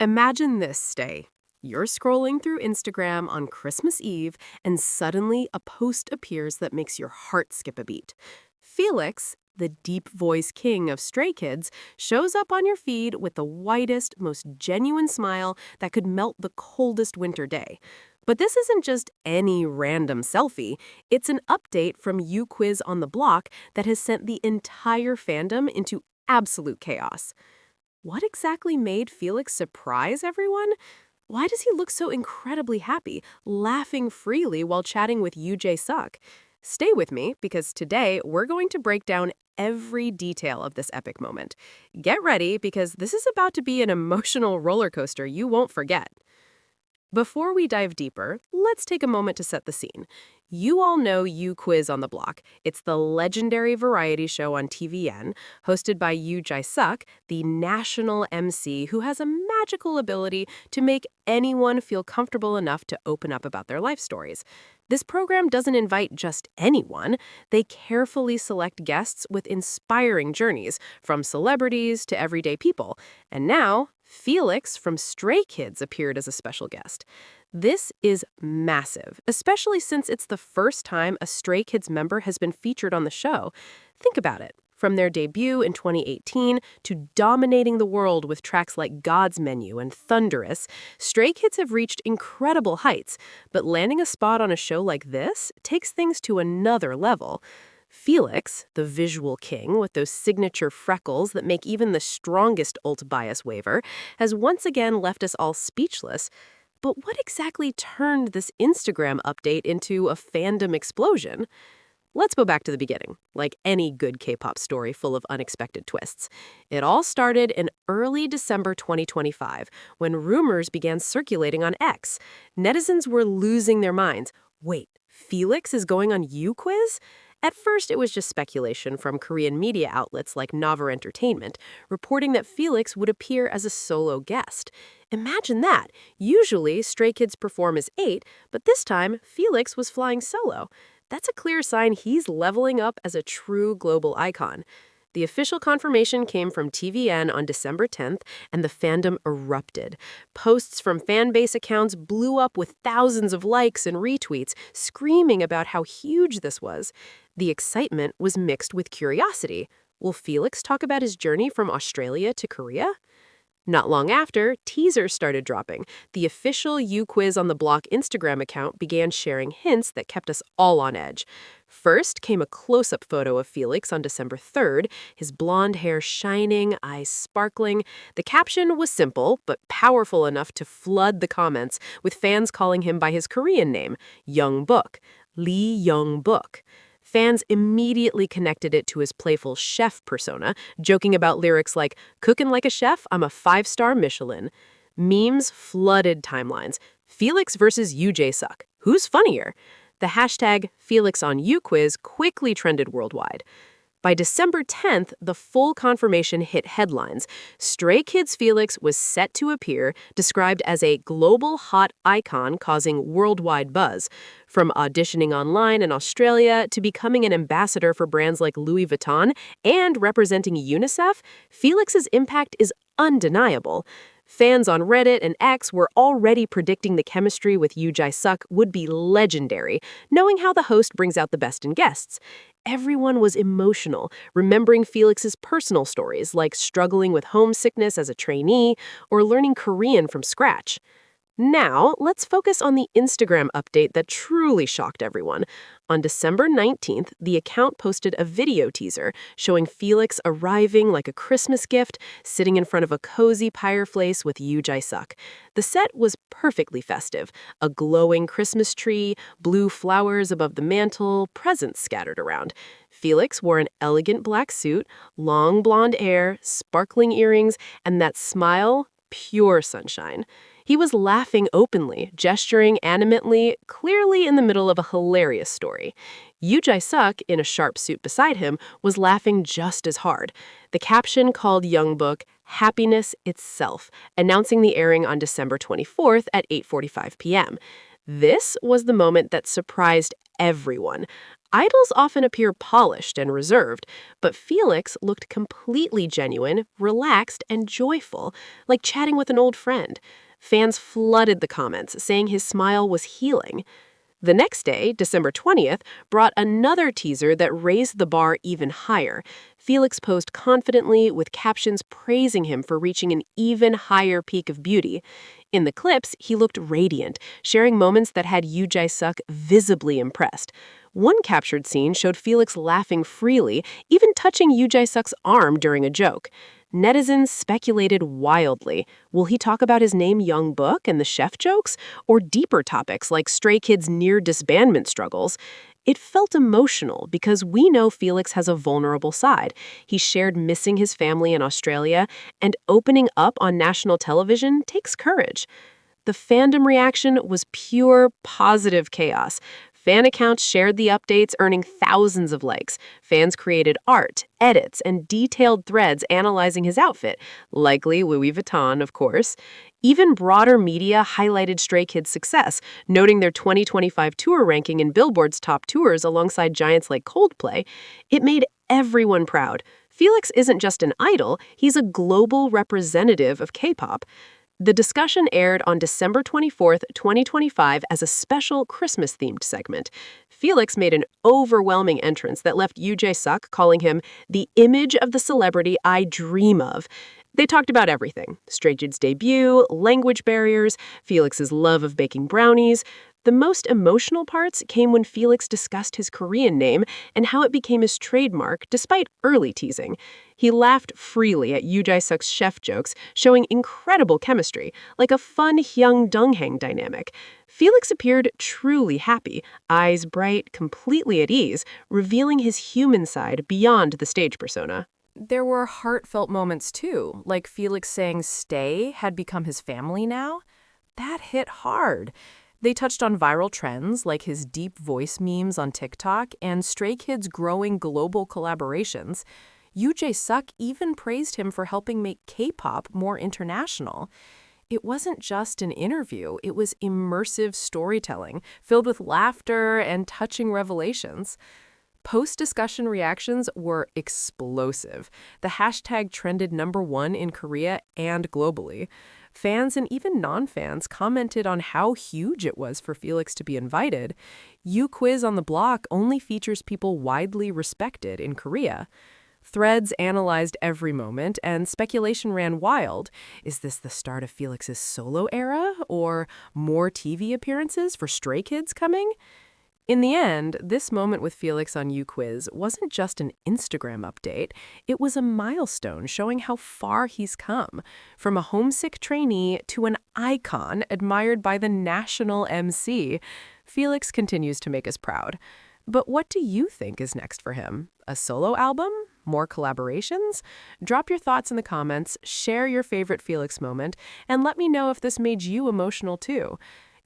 Imagine this, Stay. You're scrolling through Instagram on Christmas Eve, and suddenly a post appears that makes your heart skip a beat. Felix, the deep voice king of Stray Kids, shows up on your feed with the whitest, most genuine smile that could melt the coldest winter day. But this isn't just any random selfie. It's an update from Uquiz on the block that has sent the entire fandom into absolute chaos. What exactly made Felix surprise everyone? Why does he look so incredibly happy, laughing freely while chatting with Yoo Jae Suk? Stay with me, because today we're going to break down every detail of this epic moment. Get ready, because this is about to be an emotional roller coaster you won't forget. Before we dive deeper, let's take a moment to set the scene. You all know Uquiz on the block. It's the legendary variety show on TVN, hosted by Yoo Jae Suk, the national MC who has a magical ability to make anyone feel comfortable enough to open up about their life stories. This program doesn't invite just anyone. They carefully select guests with inspiring journeys, from celebrities to everyday people. And now, Felix from Stray Kids appeared as a special guest. This is massive, especially since it's the first time a Stray Kids member has been featured on the show. Think about it. From their debut in 2018 to dominating the world with tracks like God's Menu and Thunderous, Stray Kids have reached incredible heights, but landing a spot on a show like this takes things to another level. Felix, the visual king with those signature freckles that make even the strongest alt bias waver, has once again left us all speechless. But what exactly turned this Instagram update into a fandom explosion? Let's go back to the beginning, like any good K-pop story full of unexpected twists. It all started in early December 2025, when rumors began circulating on X. Netizens were losing their minds. Wait, Felix is going on Uquiz? At first, it was just speculation from Korean media outlets like Naver Entertainment, reporting that Felix would appear as a solo guest. Imagine that! Usually, Stray Kids perform as 8, but this time, Felix was flying solo. That's a clear sign he's leveling up as a true global icon. The official confirmation came from TVN on December 10th, and the fandom erupted. Posts from fanbase accounts blew up with thousands of likes and retweets, screaming about how huge this was. The excitement was mixed with curiosity. Will Felix talk about his journey from Australia to Korea? Not long after, Teasers started dropping. The official Uquiz on the block Instagram account began sharing hints that kept us all on edge. First came a close-up photo of Felix on December 3rd, his blonde hair shining, eyes sparkling. The caption was simple, but powerful enough to flood the comments, with fans calling him by his Korean name, Young Book, Lee Young Book. Fans immediately connected it to his playful chef persona, joking about lyrics like, "Cookin' like a chef, I'm a 5-star Michelin." Memes flooded timelines. Felix versus Yoo Jae Suk. Who's funnier? The hashtag #FelixOnUquiz quickly trended worldwide. By December 10th, the full confirmation hit headlines. Stray Kids Felix was set to appear, described as a global hot icon causing worldwide buzz. From auditioning online in Australia to becoming an ambassador for brands like Louis Vuitton and representing UNICEF, Felix's impact is undeniable. Fans on Reddit and X were already predicting the chemistry with Yoo Jae Suk would be legendary, knowing how the host brings out the best in guests. Everyone was emotional, remembering Felix's personal stories, like struggling with homesickness as a trainee or learning Korean from scratch. Now, let's focus on the Instagram update that truly shocked everyone. On December 19th, the account posted a video teaser showing Felix arriving like a Christmas gift, sitting in front of a cozy fireplace with Yoo Jae Suk. The set was perfectly festive. A glowing Christmas tree, blue flowers above the mantle, presents scattered around. Felix wore an elegant black suit, long blonde hair, sparkling earrings, and that smile, pure sunshine. He was laughing openly, gesturing animately, clearly in the middle of a hilarious story. Yoo Jae Suk, in a sharp suit beside him, was laughing just as hard. The caption called Young Book "Happiness Itself," announcing the airing on December 24th at 8:45 p.m. This was the moment that surprised everyone. Idols often appear polished and reserved, but Felix looked completely genuine, relaxed, and joyful, like chatting with an old friend. Fans flooded the comments, saying his smile was healing. The next day, December 20th, brought another teaser that raised the bar even higher. Felix posed confidently with captions praising him for reaching an even higher peak of beauty. In the clips, he looked radiant, sharing moments that had Yoo Jae Suk visibly impressed. One captured scene showed Felix laughing freely, even touching Yoo Jae Suk's arm during a joke. Netizens speculated wildly. Will he talk about his name Young Book and the chef jokes? Or deeper topics like Stray Kids' near disbandment struggles? It felt emotional because we know Felix has a vulnerable side. He shared missing his family in Australia, and opening up on national television takes courage. The fandom reaction was pure positive chaos. Fan accounts shared the updates, earning thousands of likes. Fans created art, edits, and detailed threads analyzing his outfit, likely Louis Vuitton, of course. Even broader media highlighted Stray Kids' success, noting their 2025 tour ranking in Billboard's top tours alongside giants like Coldplay. It made everyone proud. Felix isn't just an idol, he's a global representative of K-pop. The discussion aired on December 24th, 2025 as a special Christmas-themed segment. Felix made an overwhelming entrance that left Yoo Jae Suk calling him the image of the celebrity I dream of. They talked about everything: Stray Kids' debut, language barriers, Felix's love of baking brownies. The most emotional parts came when Felix discussed his Korean name and how it became his trademark despite early teasing. He laughed freely at Yoo Jae Suk's chef jokes, showing incredible chemistry, like a fun Hyung Donghang dynamic. Felix appeared truly happy, eyes bright, completely at ease, revealing his human side beyond the stage persona. There were heartfelt moments too, like Felix saying Stay had become his family now. That hit hard. They touched on viral trends like his deep voice memes on TikTok and Stray Kids' growing global collaborations. Yoo Jae Suk even praised him for helping make K-pop more international. It wasn't just an interview, it was immersive storytelling, filled with laughter and touching revelations. Post-discussion reactions were explosive. The hashtag trended #1 in Korea and globally. Fans and even non-fans commented on how huge it was for Felix to be invited. Uquiz on the block only features people widely respected in Korea. Threads analyzed every moment, and speculation ran wild. Is this the start of Felix's solo era, or more TV appearances for Stray Kids coming? In the end, this moment with Felix on Uquiz wasn't just an Instagram update. It was a milestone showing how far he's come, from a homesick trainee to an icon admired by the national MC. Felix continues to make us proud. But what do you think is next for him? A solo album? More collaborations? Drop your thoughts in the comments, share your favorite Felix moment, and let me know if this made you emotional too.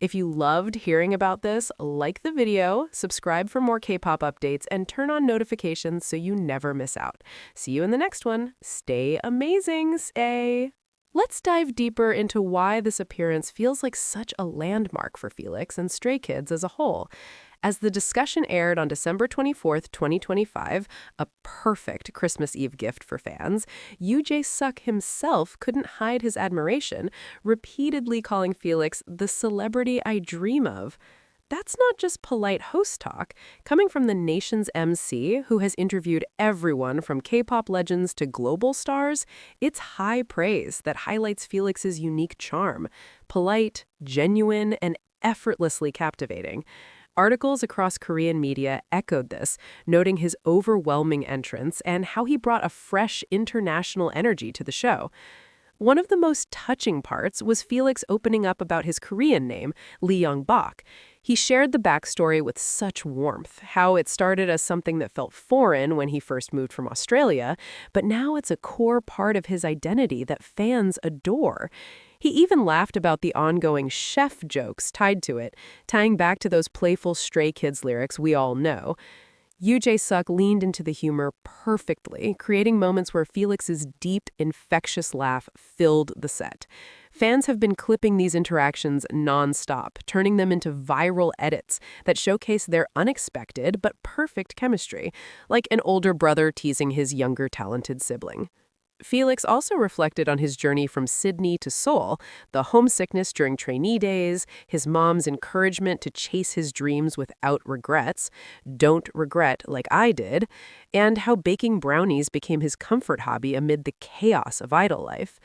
If you loved hearing about this, like the video, subscribe for more K-pop updates, and turn on notifications so you never miss out. See you in the next one. Stay amazing, stay! Let's dive deeper into why this appearance feels like such a landmark for Felix and Stray Kids as a whole. As the discussion aired on December 24th, 2025, a perfect Christmas Eve gift for fans, Yoo Jae Suk himself couldn't hide his admiration, repeatedly calling Felix the celebrity I dream of. That's not just polite host talk. Coming from the nation's MC, who has interviewed everyone from K-pop legends to global stars, it's high praise that highlights Felix's unique charm. Polite, genuine, and effortlessly captivating. Articles across Korean media echoed this, noting his overwhelming entrance and how he brought a fresh international energy to the show. One of the most touching parts was Felix opening up about his Korean name, Lee Young-bak. He shared the backstory with such warmth, how it started as something that felt foreign when he first moved from Australia, but now it's a core part of his identity that fans adore. He even laughed about the ongoing chef jokes tied to it, tying back to those playful Stray Kids lyrics we all know. Yoo Jae Suk leaned into the humor perfectly, creating moments where Felix's deep, infectious laugh filled the set. Fans have been clipping these interactions nonstop, turning them into viral edits that showcase their unexpected but perfect chemistry, like an older brother teasing his younger talented sibling. Felix also reflected on his journey from Sydney to Seoul, the homesickness during trainee days, his mom's encouragement to chase his dreams without regrets, don't regret like I did, and how baking brownies became his comfort hobby amid the chaos of idol life.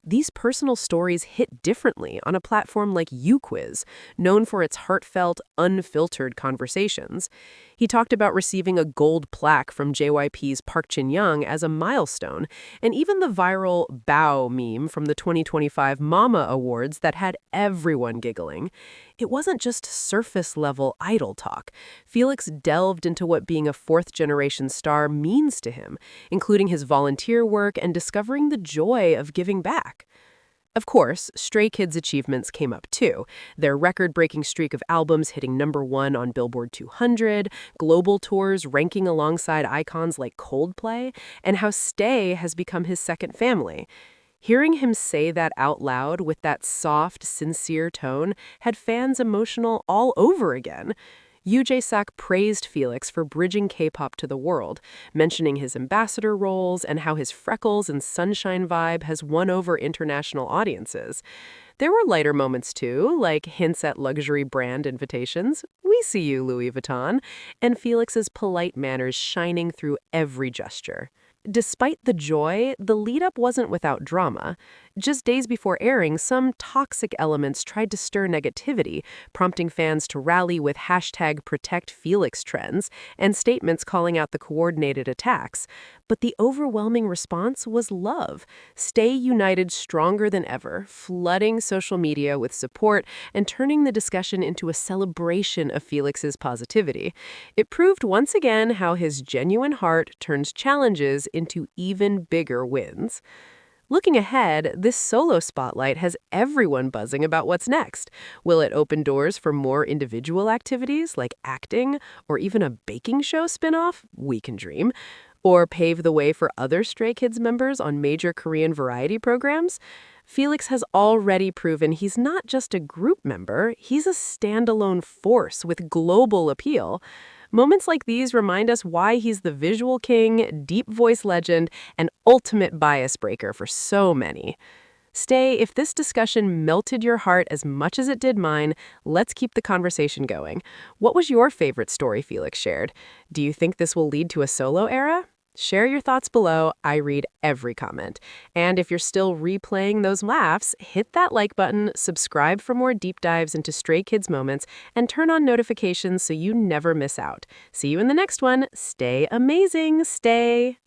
These personal stories hit differently on a platform like Uquiz, known for its heartfelt, unfiltered conversations. He talked about receiving a gold plaque from JYP's Park Jin-young as a milestone, and even the viral bow meme from the 2025 Mama Awards that had everyone giggling. It wasn't just surface-level idol talk. Felix delved into what being a fourth-generation star means to him, including his volunteer work and discovering the joy of giving back. Of course, Stray Kids' achievements came up too. Their record-breaking streak of albums hitting #1 on Billboard 200, global tours ranking alongside icons like Coldplay, and how Stay has become his second family. Hearing him say that out loud with that soft, sincere tone had fans emotional all over again. Yoo Jae Suk praised Felix for bridging K-pop to the world, mentioning his ambassador roles and how his freckles and sunshine vibe has won over international audiences. There were lighter moments too, like hints at luxury brand invitations, "We see you, Louis Vuitton," and Felix's polite manners shining through every gesture. Despite the joy, the lead-up wasn't without drama. Just days before airing, some toxic elements tried to stir negativity, prompting fans to rally with #ProtectFelix trends and statements calling out the coordinated attacks. But the overwhelming response was love. Stay united stronger than ever, flooding social media with support and turning the discussion into a celebration of Felix's positivity. It proved once again how his genuine heart turns challenges into even bigger wins. Looking ahead, this solo spotlight has everyone buzzing about what's next. Will it open doors for more individual activities like acting or even a baking show spinoff? We can dream. Or pave the way for other Stray Kids members on major Korean variety programs? Felix has already proven he's not just a group member, he's a standalone force with global appeal. Moments like these remind us why he's the visual king, deep voice legend, and ultimate bias breaker for so many. Stay, if this discussion melted your heart as much as it did mine, let's keep the conversation going. What was your favorite story Felix shared? Do you think this will lead to a solo era? Share your thoughts below. I read every comment. And if you're still replaying those laughs, hit that like button, subscribe for more deep dives into Stray Kids moments, and turn on notifications so you never miss out. See you in the next one. Stay amazing. Stay.